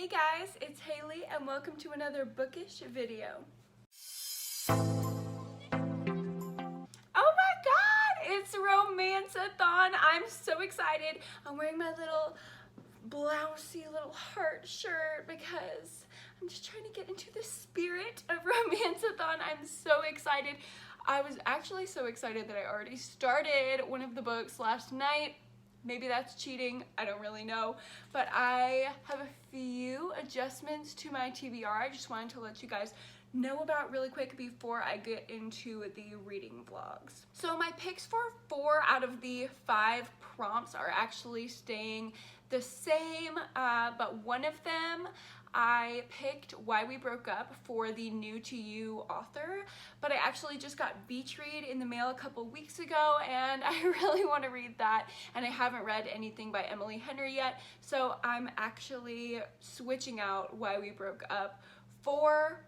guys, it's Haley and welcome to another bookish video. Oh my god, it's Romance-A-Thon. I'm so excited. I'm wearing my little blousey little heart shirt because I'm just trying to get into the spirit of Romance-A-Thon. I'm so excited. I was actually so excited that I already started one of the books last night. Maybe that's cheating, I don't really know, but I have a few adjustments to my TBR I just wanted to let you guys know about really quick before I get into the reading vlogs. So my picks for 4 out of the 5 prompts are actually staying the same, but one of them I picked Why We Broke Up for the new to you author, but I actually just got Beach Read in the mail a couple weeks ago and I really want to read that, and I haven't read anything by Emily Henry yet, so I'm actually switching out Why We Broke Up for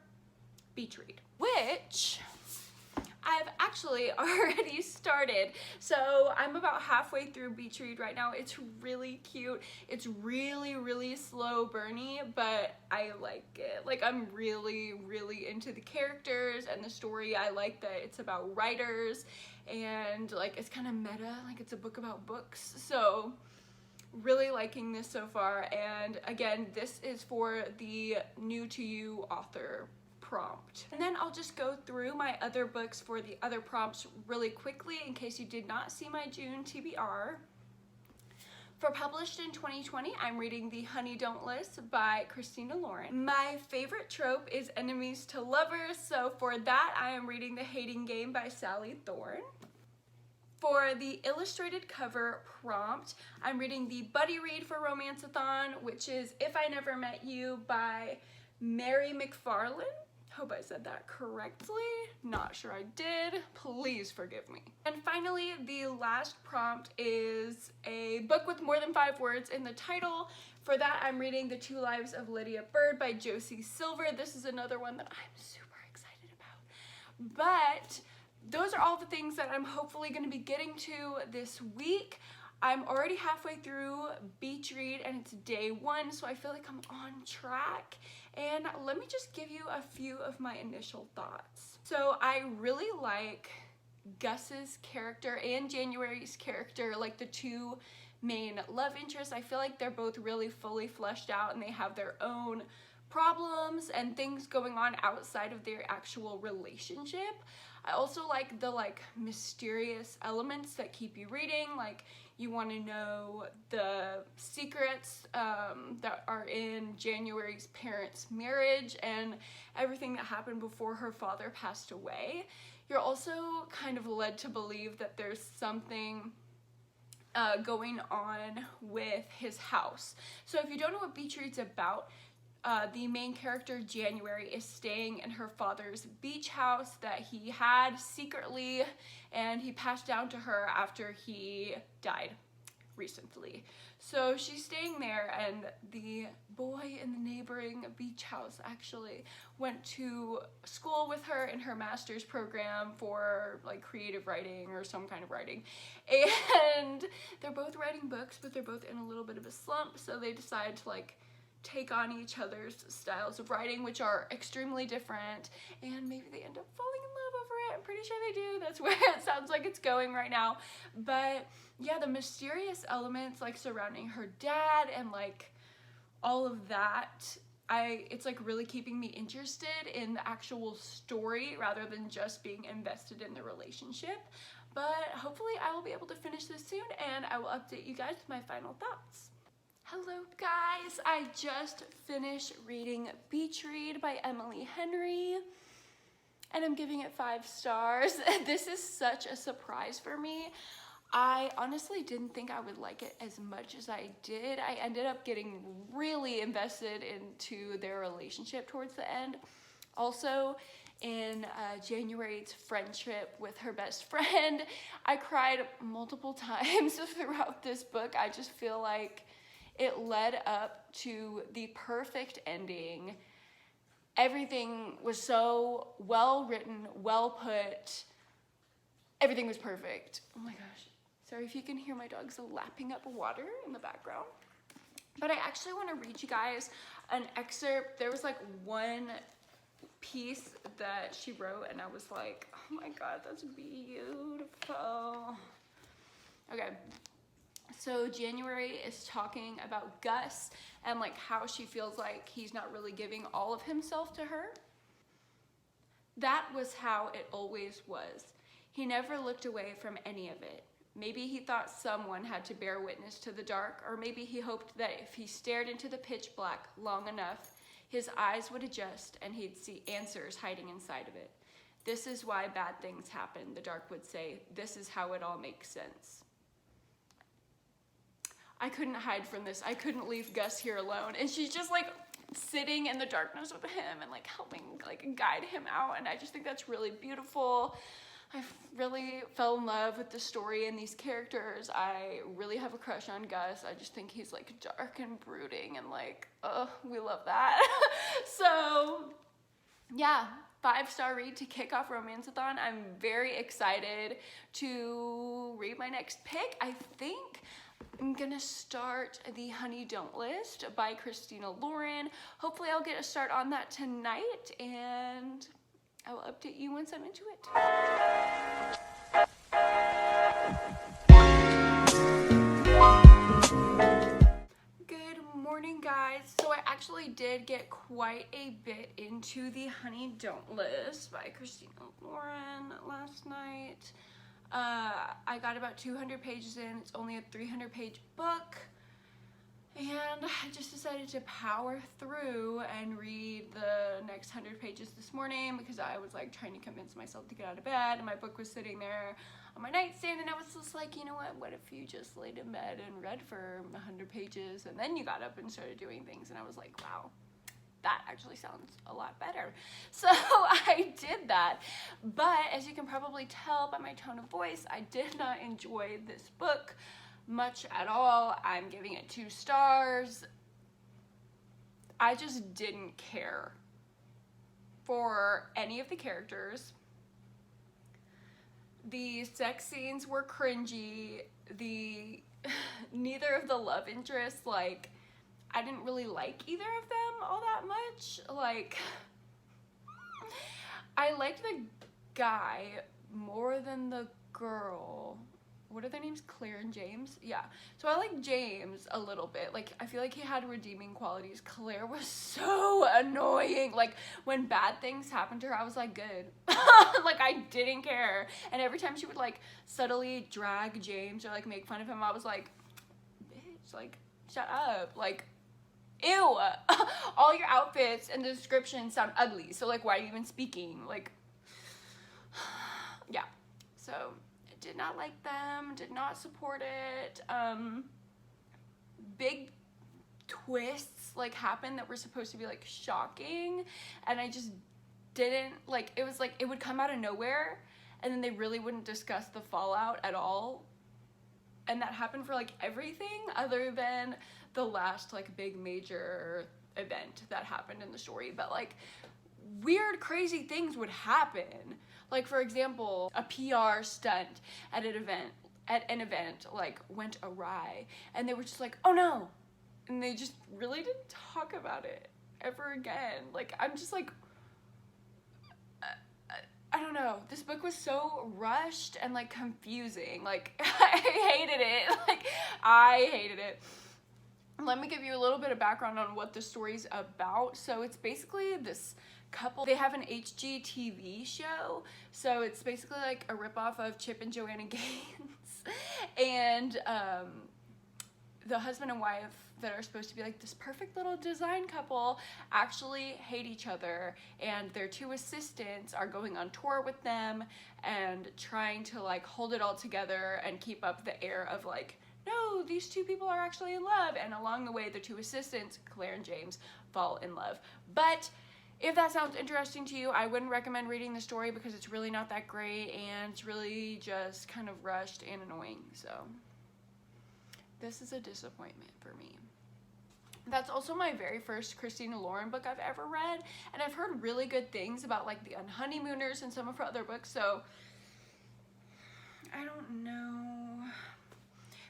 Beach Read, which I've actually already started. So I'm about halfway through Beach Read right now. It's really cute. It's really slow burny, but I like it. Like, I'm really into the characters and the story. I like that it's about writers and like it's kind of meta, like it's a book about books. So really liking this so far, and again, this is for the new to you author prompt. And then I'll just go through my other books for the other prompts really quickly in case you did not see my June TBR. For published in 2020, I'm reading The Honey Don't List by Christina Lauren. My favorite trope is enemies to lovers, so for that I am reading The Hating Game by Sally Thorne. For the illustrated cover prompt, I'm reading the buddy read for Romance-A-Thon, which is If I Never Met You by Mary McFarlane. Hope I said that correctly. Not sure I did. Please forgive me. And finally, the last prompt is a book with more than 5 words in the title. For that, I'm reading The Two Lives of Lydia Byrd by Josie Silver. This is another one that I'm super excited about. But those are all the things that I'm hopefully going to be getting to this week. I'm already halfway through Beach Read and it's day 1, so I feel like I'm on track. And let me just give you a few of my initial thoughts. So I really like Gus's character and January's character, like the two main love interests. I feel like they're both really fully fleshed out and they have their own problems and things going on outside of their actual relationship. I also like the mysterious elements that keep you reading, like you want to know the secrets that are in January's parents' marriage and everything that happened before her father passed away. You're also kind of led to believe that there's something going on with his house. So if you don't know what Beach Read's about, the main character, January, is staying in her father's beach house that he had secretly, and he passed down to her after he died recently. So she's staying there, and the boy in the neighboring beach house actually went to school with her in her master's program for like creative writing or some kind of writing, and they're both writing books, but they're both in a little bit of a slump, so they decide to take on each other's styles of writing, which are extremely different, and maybe they end up falling in love over it. I'm pretty sure they do. That's where it sounds like it's going right now. But yeah, the mysterious elements surrounding her dad and all of that, it's really keeping me interested in the actual story rather than just being invested in the relationship. But hopefully I will be able to finish this soon and I will update you guys with my final thoughts. Hello guys, I just finished reading Beach Read by Emily Henry and I'm giving it 5 stars. This is such a surprise for me. I honestly didn't think I would like it as much as I did. I ended up getting really invested into their relationship towards the end. Also, in January's friendship with her best friend, I cried multiple times throughout this book. I just feel like it led up to the perfect ending. Everything was so well written, well put. Everything was perfect. Oh my gosh. Sorry if you can hear my dogs lapping up water in the background. But I actually want to read you guys an excerpt. There was like one piece that she wrote and I was like, oh my god, that's beautiful. Okay, so January is talking about Gus and like how she feels like he's not really giving all of himself to her. That was how it always was. He never looked away from any of it. Maybe he thought someone had to bear witness to the dark, or maybe he hoped that if he stared into the pitch black long enough, his eyes would adjust and he'd see answers hiding inside of it. This is why bad things happen, the dark would say. This is how it all makes sense. I couldn't hide from this. I couldn't leave Gus here alone. And she's just like sitting in the darkness with him and like helping like guide him out. And I just think that's really beautiful. I really fell in love with the story and these characters. I really have a crush on Gus. I just think he's like dark and brooding and like, oh, we love that. So yeah, 5-star read to kick off Romance-A-Thon. I'm very excited to read my next pick. I think I'm gonna start the Honey Don't list by Christina Lauren. Hopefully I'll get a start on that tonight and I will update you once I'm into it. Good morning, guys. So I actually did get quite a bit into the Honey Don't list by Christina Lauren last night. I got about 200 pages in. It's only a 300-page book. And I just decided to power through and read the next 100 pages this morning because I was like trying to convince myself to get out of bed and my book was sitting there on my nightstand and I was just like, you know what if you just laid in bed and read for 100 pages and then you got up and started doing things, and I was like, wow, that actually sounds a lot better. So I did that, but as you can probably tell by my tone of voice, I did not enjoy this book much at all. I'm giving it 2 stars. I just didn't care for any of the characters. The sex scenes were cringy. Neither of the love interests, like, I didn't really like either of them all that much. Like, I liked the guy more than the girl. What are their names? Claire and James? Yeah. So I like James a little bit. Like, I feel like he had redeeming qualities. Claire was so annoying. Like, when bad things happened to her, I was like, good. Like, I didn't care. And every time she would, like, subtly drag James or, like, make fun of him, I was like, bitch, like, shut up. Like, ew. All your outfits and the descriptions sound ugly. So, like, why are you even speaking? Like, yeah. So did not like them, did not support it. Big twists like happened that were supposed to be like shocking, and I just didn't like. It was like it would come out of nowhere and then they really wouldn't discuss the fallout at all, and that happened for like everything other than the last like big major event that happened in the story. But like weird crazy things would happen. Like, for example, a PR stunt at an event like went awry and they were just like, oh no, and they just really didn't talk about it ever again. Like, I'm just like, I don't know, this book was so rushed and like confusing. Like, I hated it. Like, I hated it. Let me give you a little bit of background on what the story's about. So it's basically this couple, they have an HGTV show, so it's basically like a ripoff of Chip and Joanna Gaines. And the husband and wife that are supposed to be like this perfect little design couple actually hate each other, and their 2 assistants are going on tour with them and trying to like hold it all together and keep up the air of like, no, these 2 people are actually in love. And along the way, the 2 assistants, Claire and James, fall in love. But if that sounds interesting to you, I wouldn't recommend reading the story because it's really not that great and it's really just kind of rushed and annoying. So this is a disappointment for me. That's also my very first Christina Lauren book I've ever read, and I've heard really good things about like The Unhoneymooners and some of her other books, so I don't know.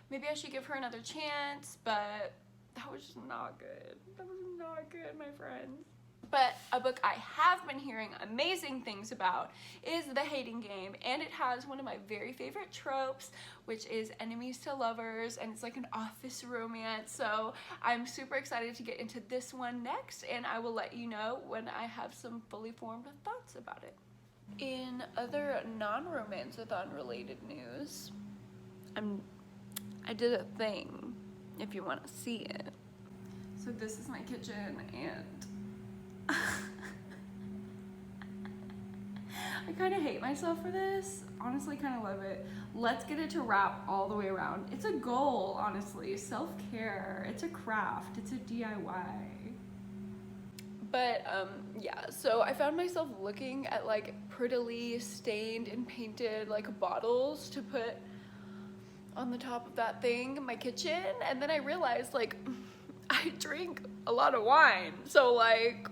Maybe I should give her another chance, but That was just not good. That was not good, my friends. But a book I have been hearing amazing things about is The Hating Game, and it has one of my very favorite tropes, which is enemies to lovers, and it's like an office romance. So I'm super excited to get into this one next, and I will let you know when I have some fully formed thoughts about it. In other non-romance-a-thon related news, I did a thing, if you want to see it. So this is my kitchen, and I kind of hate myself for this. Honestly, kind of love it. Let's get it to wrap all the way around. It's a goal, honestly. Self-care. It's a craft. It's a DIY. But yeah, so I found myself looking at like prettily stained and painted like bottles to put on the top of that thing in my kitchen, and then I realized like I drink a lot of wine, so like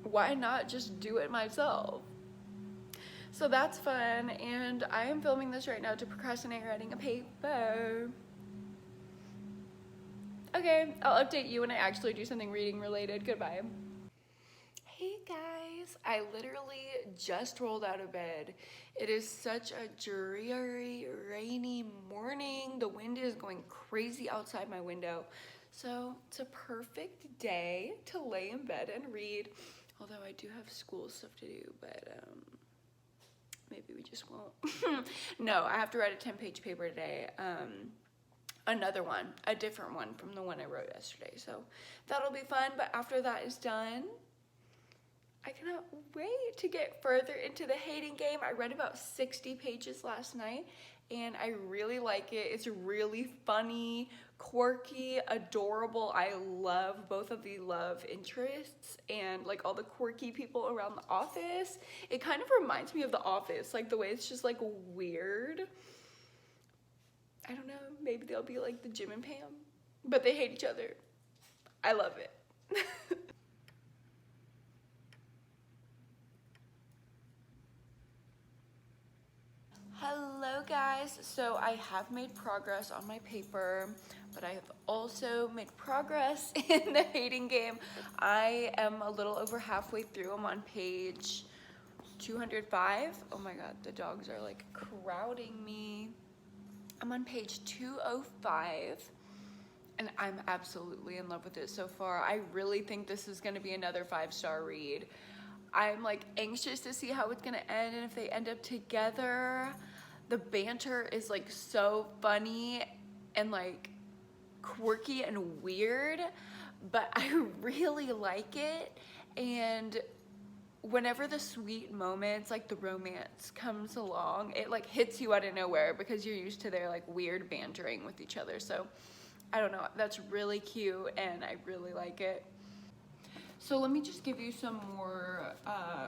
why not just do it myself? So that's fun, and I am filming this right now to procrastinate writing a paper. Okay, I'll update you when I actually do something reading related. Goodbye. Hey guys, I literally just rolled out of bed. It is such a dreary, rainy morning. The wind is going crazy outside my window. So it's a perfect day to lay in bed and read. Although I do have school stuff to do, but maybe we just won't. No, I have to write a 10-page paper today. Another one, a different one from the one I wrote yesterday. So that'll be fun, but after that is done, I cannot wait to get further into The Hating Game. I read about 60 pages last night, and I really like it. It's really funny, quirky, adorable. I love both of the love interests and like all the quirky people around the office. It kind of reminds me of The Office, like the way it's just like weird. I don't know, maybe they'll be like the Jim and Pam, but they hate each other. I love it. Hello guys, so I have made progress on my paper, but I have also made progress in The Hating Game. I am a little over halfway through. I'm on page 205. Oh my god, the dogs are like crowding me. I'm on page 205, and I'm absolutely in love with it so far. I really think this is gonna be another 5-star read. I'm like anxious to see how it's gonna end and if they end up together. The banter is like so funny and like quirky and weird, but I really like it. And whenever the sweet moments, like the romance comes along, it like hits you out of nowhere because you're used to their like weird bantering with each other. So I don't know, that's really cute and I really like it. So let me just give you some more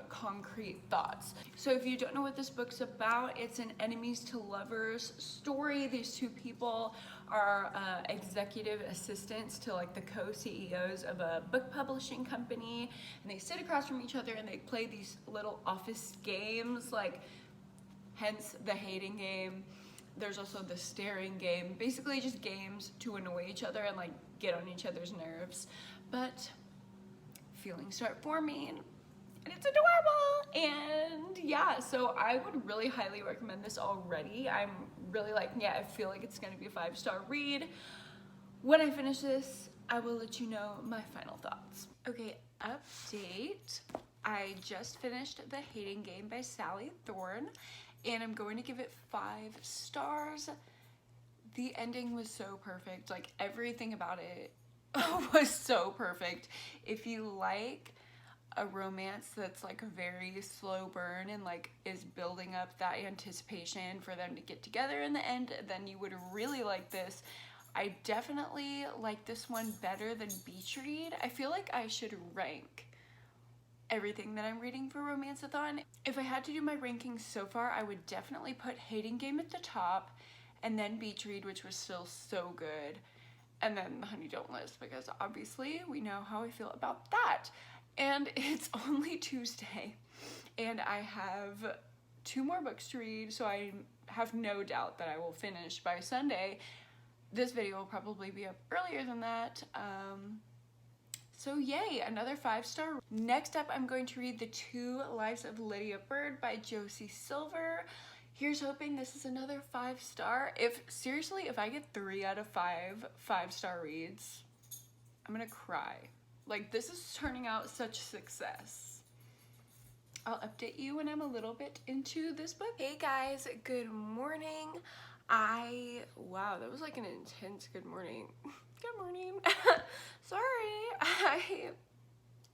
concrete thoughts. So if you don't know what this book's about, it's an enemies to lovers story. These two people are executive assistants to like the co-CEOs of a book publishing company, and they sit across from each other and they play these little office games, like hence The Hating Game. There's also the staring game, basically just games to annoy each other and like get on each other's nerves. But feelings start forming and it's adorable, and yeah, so I would really highly recommend this already. I'm really liking it. I feel like it's gonna be a 5-star read. When I finish this, I will let you know my final thoughts. Okay, update. I just finished The Hating Game by Sally Thorne, and I'm going to give it 5 stars. The ending was so perfect, like everything about it was so perfect. If you like a romance that's like a very slow burn and like is building up that anticipation for them to get together in the end, then you would really like this. I definitely like this one better than Beach Read. I feel like I should rank everything that I'm reading for Romance-A-Thon. If I had to do my rankings so far, I would definitely put Hating Game at the top, and then Beach Read, which was still so good, and then Honey Don't List, because obviously we know how I feel about that. And it's only Tuesday, and I have 2 more books to read, so I have no doubt that I will finish by Sunday. this video will probably be up earlier than that. So yay, another 5-star. Next up, I'm going to read The Two Lives of Lydia Byrd by Josie Silver. Here's hoping this is another 5-star. Seriously, if I get 3 out of 5 5-star reads, I'm gonna cry. Like, this is turning out such success. I'll update you when I'm a little bit into this book. Hey guys, good morning. Wow, that was like an intense good morning. Good morning. Sorry,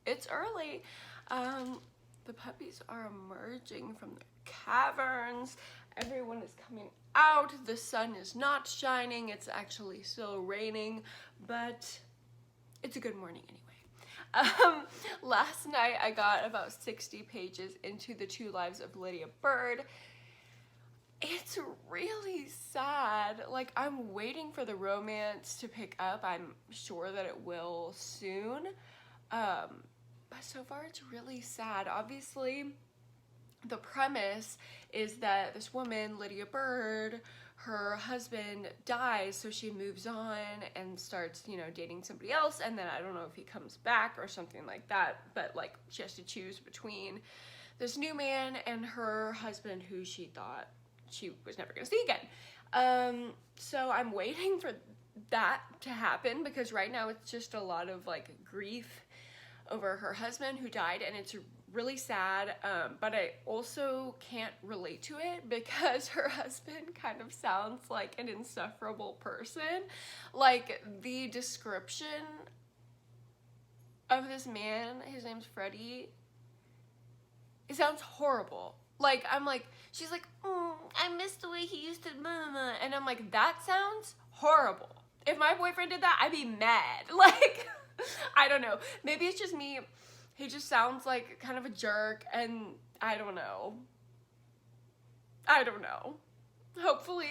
it's early. The puppies are emerging from their caverns. Everyone is coming out. The sun is not shining. It's actually still raining, but it's a good morning anyway. Last night I got about 60 pages into The Two Lives of Lydia Byrd. It's really sad. Like, I'm waiting for the romance to pick up. I'm sure that it will soon. But so far it's really sad. Obviously, the premise is that this woman, Lydia Byrd, her husband dies, so she moves on and starts, you know, dating somebody else, and then I don't know if he comes back or something like that, but like she has to choose between this new man and her husband who she thought she was never gonna see again. So I'm waiting for that to happen because right now it's just a lot of like grief over her husband who died, and it's really sad, but I also can't relate to it because her husband kind of sounds like an insufferable person. Like, the description of this man, his name's Freddie, it sounds horrible. Like, I'm like, she's like, I miss the way he used to, and I'm like, that sounds horrible. If my boyfriend did that, I'd be mad. Like, I don't know. Maybe it's just me. He just sounds like kind of a jerk, and I don't know. Hopefully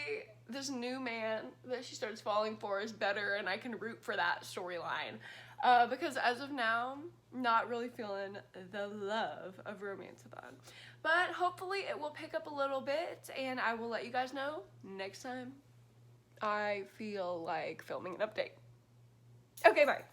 this new man that she starts falling for is better and I can root for that storyline. Because as of now, not really feeling the love of Romance-A-Thon. But hopefully it will pick up a little bit, and I will let you guys know next time I feel like filming an update. Okay, bye.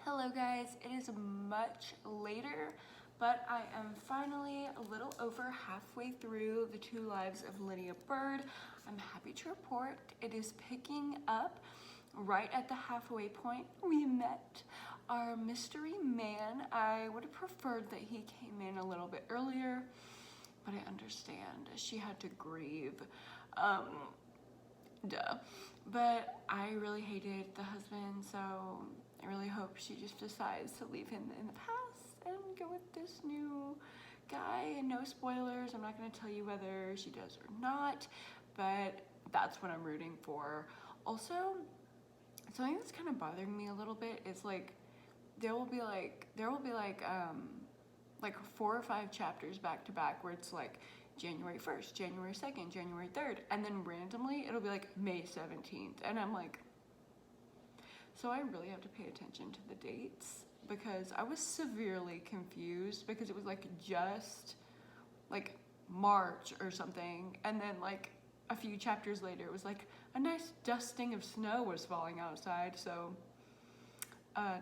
Hello guys, it is much later, but I am finally a little over halfway through The Two Lives of Lydia Byrd. I'm happy to report it is picking up right at the halfway point. We met our mystery man. I would have preferred that he came in a little bit earlier, but I understand she had to grieve. But I really hated the husband, so I really hope she just decides to leave him in the past and go with this new guy. And no spoilers, I'm not going to tell you whether she does or not, but that's what I'm rooting for. Also, something that's kind of bothering me a little bit is like there will be like 4 or 5 chapters back to back where it's like January 1st, January 2nd, January 3rd, and then randomly it'll be like May 17th, and I'm like, so I really have to pay attention to the dates because I was severely confused because it was like just like March or something, and then like a few chapters later it was like a nice dusting of snow was falling outside, so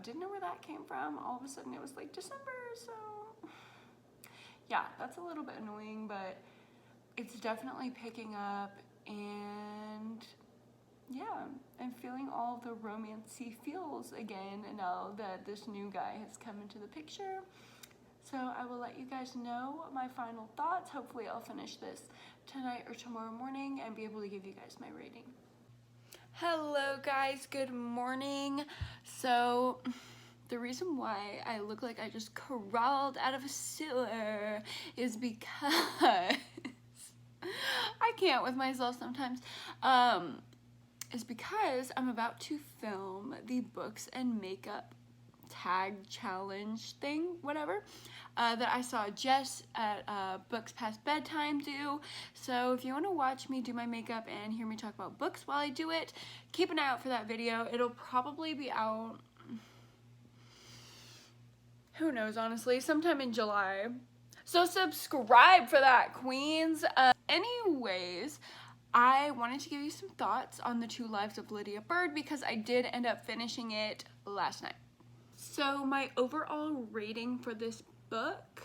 didn't know where that came from. All of a sudden it was like December, so yeah, that's a little bit annoying, but it's definitely picking up, and yeah, I'm feeling all the romancy feels again now that this new guy has come into the picture. So I will let you guys know my final thoughts. Hopefully I'll finish this tonight or tomorrow morning and be able to give you guys my rating. Hello guys, good morning. So the reason why I look like I just crawled out of a sewer is because I can't with myself sometimes. Is because I'm about to film the books and makeup tag challenge thing, whatever, that I saw Jess at Books Past Bedtime do. So if you want to watch me do my makeup and hear me talk about books while I do it, keep an eye out for that video. It'll probably be out, who knows, honestly, sometime in July. So subscribe for that, queens. anyways, I wanted to give you some thoughts on The Two Lives of Lydia Byrd because I did end up finishing it last night. So my overall rating for this book,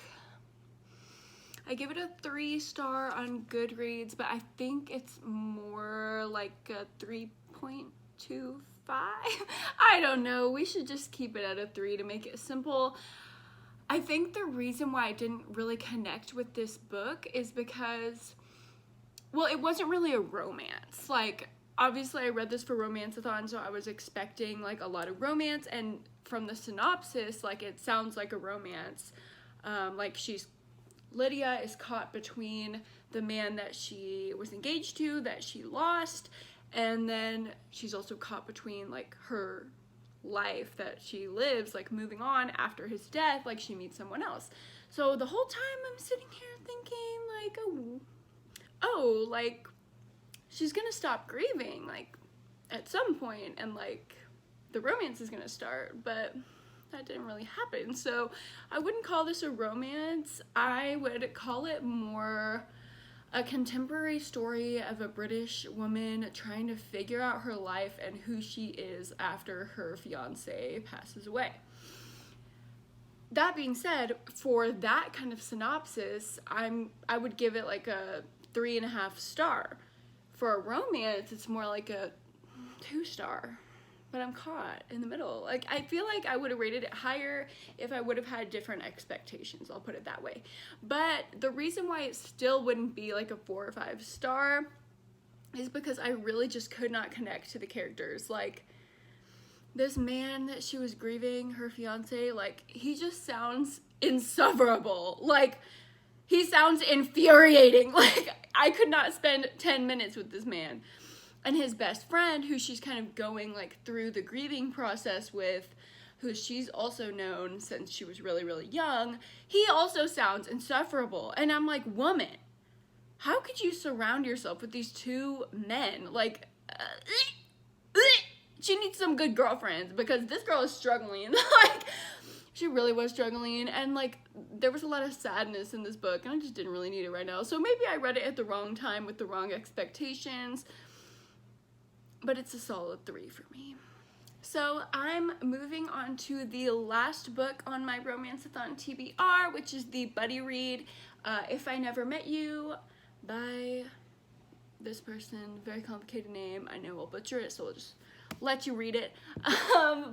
I give it a 3-star on Goodreads, but I think it's more like a 3.25. I don't know. We should just keep it at a 3 to make it simple. I think the reason why I didn't really connect with this book is because, well, it wasn't really a romance. Like, obviously I read this for Romance-A-Thon, so I was expecting like a lot of romance, and from the synopsis, like, it sounds like a romance. Like, Lydia is caught between the man that she was engaged to, that she lost, and then she's also caught between like her life that she lives, like moving on after his death, like she meets someone else. So the whole time I'm sitting here thinking like, oh, like she's gonna stop grieving like at some point, and like the romance is gonna start, but that didn't really happen. So I wouldn't call this a romance. I would call it more a contemporary story of a British woman trying to figure out her life and who she is after her fiance passes away. That being said, for that kind of synopsis, I would give it like a 3.5 star. For a romance, it's more like a 2-star. But I'm caught in the middle. Like, I feel like I would have rated it higher if I would have had different expectations, I'll put it that way. But the reason why it still wouldn't be like a 4 or 5 star is because I really just could not connect to the characters. Like, this man that she was grieving, her fiance, like, he just sounds insufferable. Like, he sounds infuriating. Like, I could not spend 10 minutes with this man. And his best friend, who she's kind of going like through the grieving process with, who she's also known since she was really, really young, he also sounds insufferable. And I'm like, woman, how could you surround yourself with these two men? Like, she needs some good girlfriends, because this girl is struggling. Like, she really was struggling, and like there was a lot of sadness in this book, and I just didn't really need it right now. So maybe I read it at the wrong time with the wrong expectations. But it's a solid 3 for me. So I'm moving on to the last book on my Romance-A-Thon TBR, which is the buddy read, If I Never Met You, by this person. Very complicated name. I know I'll butcher it, so I'll just let you read it.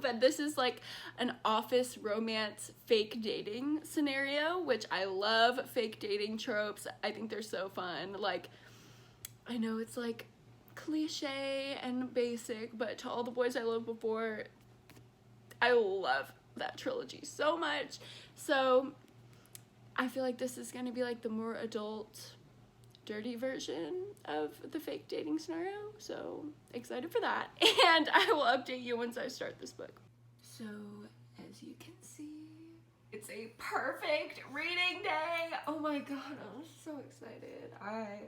But this is like an office romance fake dating scenario, which I love fake dating tropes. I think they're so fun. Like, I know it's like cliche and basic, but To All the Boys I Loved Before, I love that trilogy so much. So I feel like this is gonna be like the more adult, dirty version of the fake dating scenario, so excited for that. And I will update you once I start this book. So as you can see, it's a perfect reading day. Oh my god, I'm so excited. I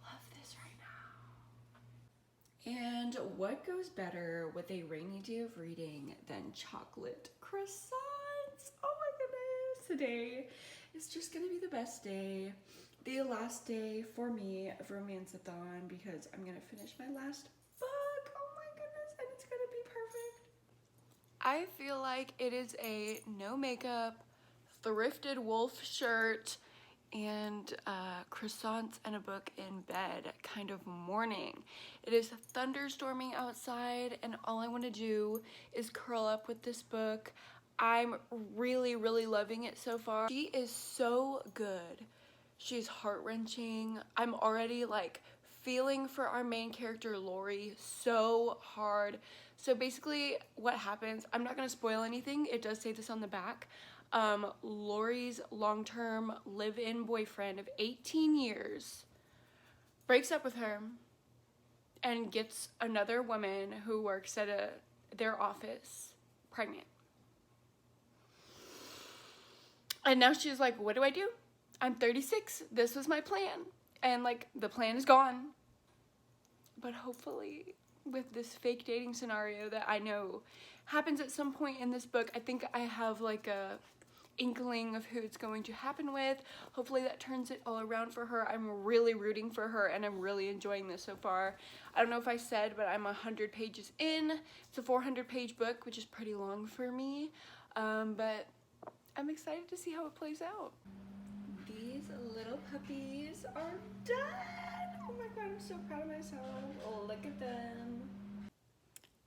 love this right now. And what goes better with a rainy day of reading than chocolate croissants? Oh my goodness. Today is just gonna be the best day. The last day for me of Romance-A-Thon, because I'm gonna finish my last book. Oh my goodness, and it's gonna be perfect. I feel like it is a no makeup, thrifted wolf shirt, and croissants and a book in bed kind of morning. It is thunderstorming outside, and all I want to do is curl up with this book. I'm really, really loving it so far. She is so good. She's heart-wrenching. I'm already like feeling for our main character Lori so hard. So basically what happens, I'm not gonna spoil anything, it does say this on the back. Lori's long-term live-in boyfriend of 18 years breaks up with her and gets another woman who works at their office pregnant. And now she's like, what do I do? I'm 36, this was my plan, and like the plan is gone. But hopefully with this fake dating scenario that I know happens at some point in this book, I think I have like a inkling of who it's going to happen with. Hopefully that turns it all around for her. I'm really rooting for her and I'm really enjoying this so far. I don't know if I said, but I'm 100 pages in. It's a 400-page book, which is pretty long for me, but I'm excited to see how it plays out. These little puppies are done. Oh my god, I'm so proud of myself. Oh, look at them.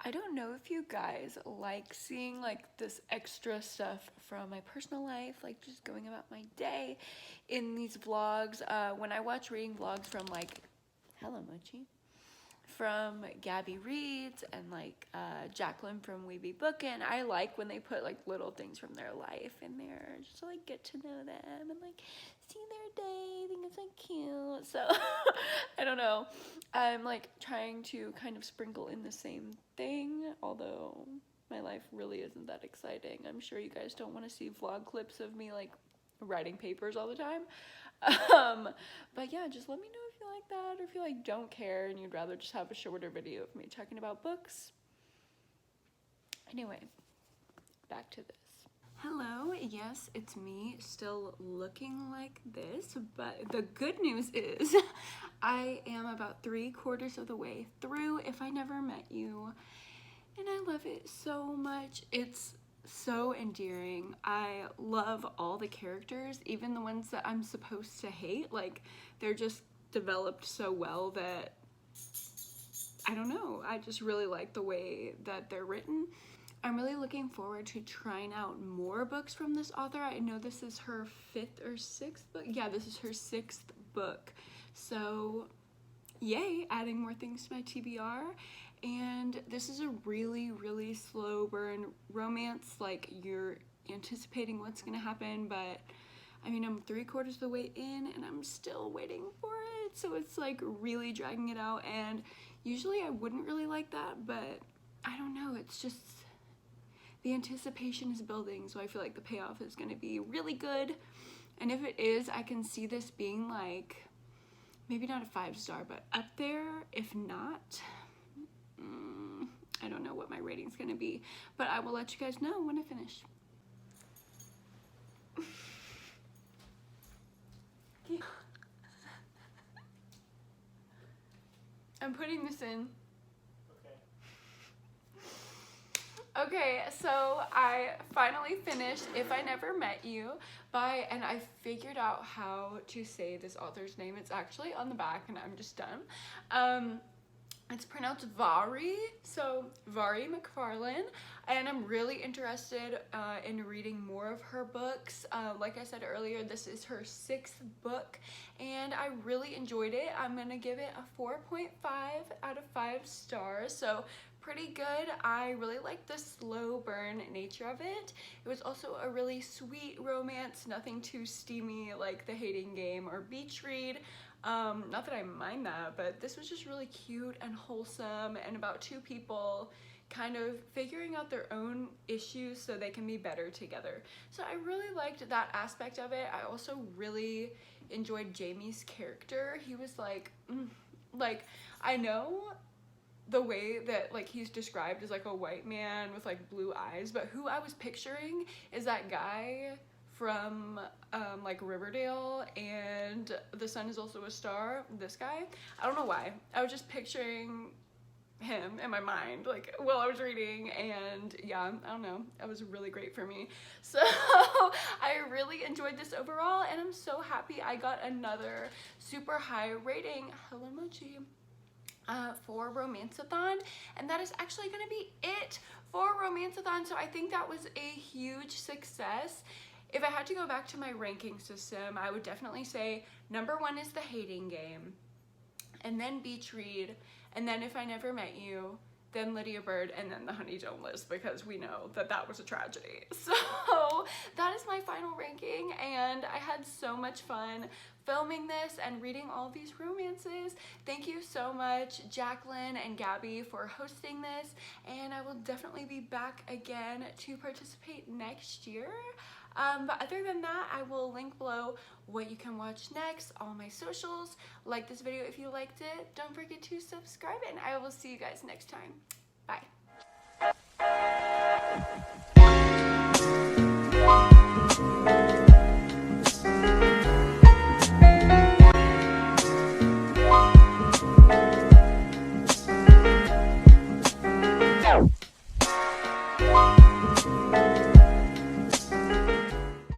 I don't know if you guys like seeing like this extra stuff from my personal life, like just going about my day in these vlogs. When I watch reading vlogs from like, hello Mochi, from Gabby Reads and like Jacqueline from We Be Bookin', I like when they put like little things from their life in there just to like get to know them and like see their day. I think it's like cute. So I don't know. I'm like trying to kind of sprinkle in the same thing, although my life really isn't that exciting. I'm sure you guys don't want to see vlog clips of me like writing papers all the time. But yeah, just let me know if you like that or if you like don't care and you'd rather just have a shorter video of me talking about books. Anyway, back to this. Hello, yes, it's me, still looking like this, but the good news is I am about 3/4 of the way through If I Never Met You, and I love it so much. It's so endearing. I love all the characters, even the ones that I'm supposed to hate. Like, they're just developed so well that, I don't know, I just really like the way that they're written. I'm really looking forward to trying out more books from this author. I know this is her 5th or 6th book. Yeah, this is her 6th book. So, yay, adding more things to my TBR. And this is a really, really slow burn romance. Like, you're anticipating what's gonna happen, but I mean, I'm 3/4 of the way in and I'm still waiting for it. So it's like really dragging it out, and usually I wouldn't really like that, but I don't know, it's just, the anticipation is building, so I feel like the payoff is gonna be really good. And if it is, I can see this being like, maybe not a 5-star, but up there. If not, I don't know what my rating's gonna be, but I will let you guys know when I finish. I'm putting this in. Okay, so I finally finished If I Never Met You and I figured out how to say this author's name. It's actually on the back and I'm just done. It's pronounced Vari, so Vari McFarlane, and I'm really interested in reading more of her books. Like I said earlier, this is her 6th book, and I really enjoyed it. I'm gonna give it a 4.5 out of 5 stars, so pretty good. I really like the slow burn nature of it. It was also a really sweet romance, nothing too steamy like The Hating Game or Beach Read. Not that I mind that, but this was just really cute and wholesome and about 2 people kind of figuring out their own issues so they can be better together. So I really liked that aspect of it. I also really enjoyed Jamie's character. He was like, I know the way that like he's described as like a white man with like blue eyes, but who I was picturing is that guy from like Riverdale and The Sun Is Also a Star, this guy. I don't know why. I was just picturing him in my mind like while I was reading, and yeah, I don't know, that was really great for me. So I really enjoyed this overall, and I'm so happy I got another super high rating, hello Mochi, for Romance-A-Thon, and that is actually gonna be it for Romance-A-Thon. So I think that was a huge success. If I had to go back to my ranking system, I would definitely say number 1 is The Hating Game, and then Beach Read, and then If I Never Met You, then Lydia, Byrd, and then The Honey Don't List, because we know that that was a tragedy. So that is my final ranking, and I had so much fun filming this and reading all these romances. Thank you so much, Jacqueline and Gabby, for hosting this, and I will definitely be back again to participate next year. But other than that, I will link below what you can watch next, all my socials. Like this video if you liked it. Don't forget to subscribe, and I will see you guys next time.